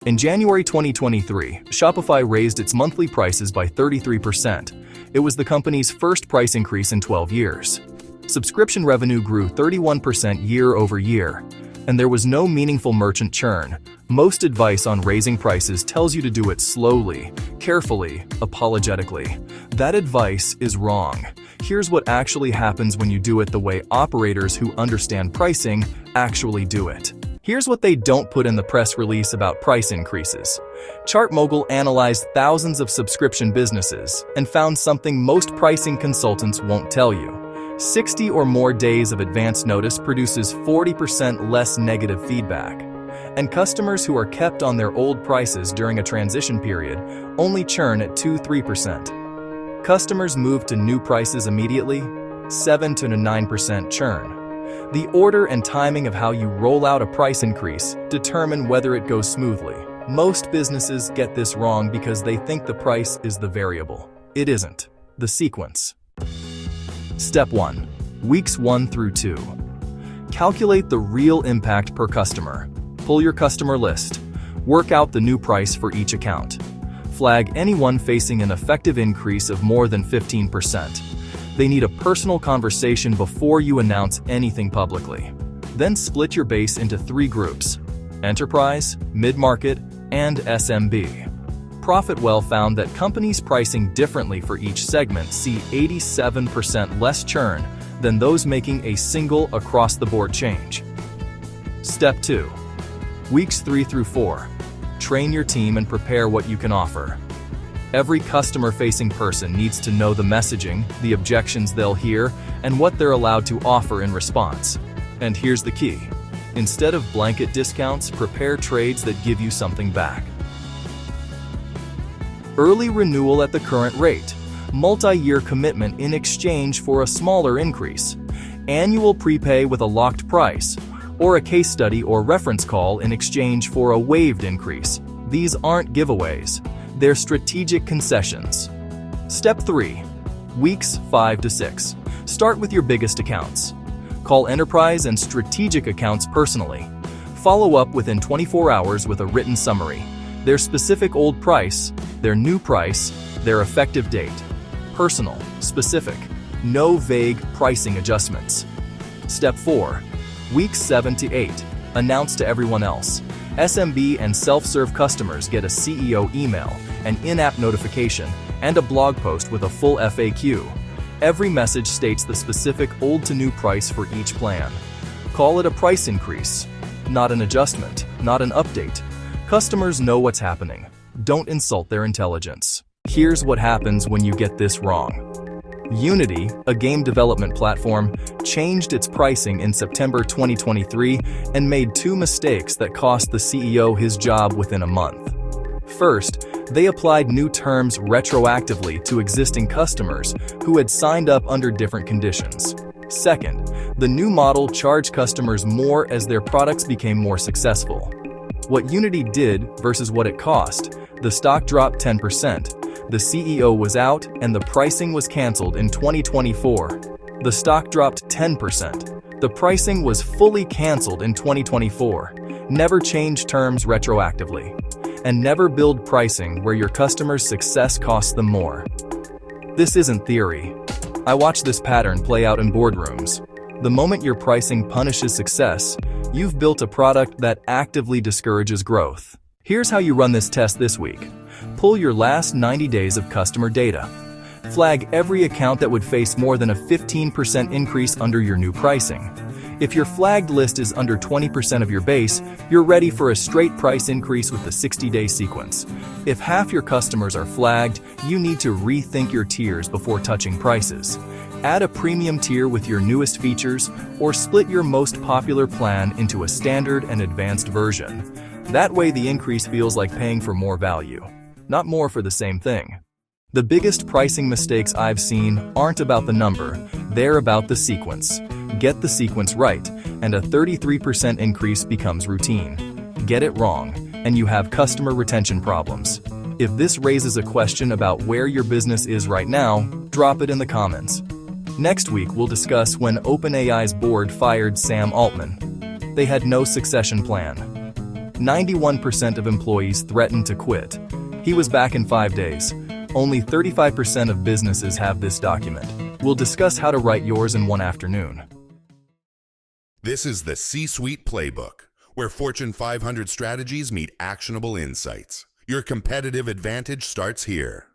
In January 2023, Shopify raised its monthly prices by 33%. It was the company's first price increase in 12 years. Subscription revenue grew 31% year over year, and there was no meaningful merchant churn. Most advice on raising prices tells you to do it slowly, carefully, apologetically. That advice is wrong. Here's what actually happens when you do it the way operators who understand pricing actually do it. Here's what they don't put in the press release about price increases. ChartMogul analyzed thousands of subscription businesses and found something most pricing consultants won't tell you. 60 or more days of advance notice produces 40% less negative feedback. And customers who are kept on their old prices during a transition period only churn at 2–3%. Customers move to new prices immediately, 7–9% churn. The order and timing of how you roll out a price increase determine whether it goes smoothly. Most businesses get this wrong because they think the price is the variable. It isn't. The sequence. Step 1. Weeks 1 through 2. Calculate the real impact per customer. Pull your customer list. Work out the new price for each account. Flag anyone facing an effective increase of more than 15%. They need a personal conversation before you announce anything publicly. Then split your base into 3 groups: enterprise, mid-market, and SMB. Profitwell found that companies pricing differently for each segment see 87% less churn than those making a single across-the-board change. Step 2. Weeks 3 through 4. Train your team and prepare what you can offer. Every customer-facing person needs to know the messaging, the objections they'll hear, and what they're allowed to offer in response. And here's the key. Instead of blanket discounts, prepare trades that give you something back. Early renewal at the current rate. Multi-year commitment in exchange for a smaller increase. Annual prepay with a locked price. Or a case study or reference call in exchange for a waived increase. These aren't giveaways. They're strategic concessions. Step 3. Weeks 5 to 6. Start with your biggest accounts. Call enterprise and strategic accounts personally. Follow up within 24 hours with a written summary. Their specific old price, their new price, their effective date. Personal, specific. No vague pricing adjustments. Step 4. Weeks 7 to 8. Announce to everyone else. SMB and self-serve customers get a CEO email, an in-app notification, and a blog post with a full FAQ. Every message states the specific old-to-new price for each plan. Call it a price increase, not an adjustment, not an update. Customers know what's happening. Don't insult their intelligence. Here's what happens when you get this wrong. Unity, a game development platform, changed its pricing in September 2023 and made 2 mistakes that cost the CEO his job within a month. First, they applied new terms retroactively to existing customers who had signed up under different conditions. Second, the new model charged customers more as their products became more successful. What Unity did versus what it cost: the stock dropped 10%. The CEO was out and the pricing was canceled in 2024. The stock dropped 10%. The pricing was fully canceled in 2024. Never change terms retroactively. And never build pricing where your customers' success costs them more. This isn't theory. I watch this pattern play out in boardrooms. The moment your pricing punishes success, you've built a product that actively discourages growth. Here's how you run this test this week. Pull your last 90 days of customer data. Flag every account that would face more than a 15% increase under your new pricing. If your flagged list is under 20% of your base, you're ready for a straight price increase with the 60-day sequence. If half your customers are flagged, you need to rethink your tiers before touching prices. Add a premium tier with your newest features, or split your most popular plan into a standard and advanced version. That way the increase feels like paying for more value, not more for the same thing. The biggest pricing mistakes I've seen aren't about the number, they're about the sequence. Get the sequence right, and a 33% increase becomes routine. Get it wrong, and you have customer retention problems. If this raises a question about where your business is right now, drop it in the comments. Next week, we'll discuss when OpenAI's board fired Sam Altman. They had no succession plan. 91% of employees threatened to quit. He was back in 5 days. Only 35% of businesses have this document. We'll discuss how to write yours in one afternoon. This is the C-Suite Playbook, where Fortune 500 strategies meet actionable insights. Your competitive advantage starts here.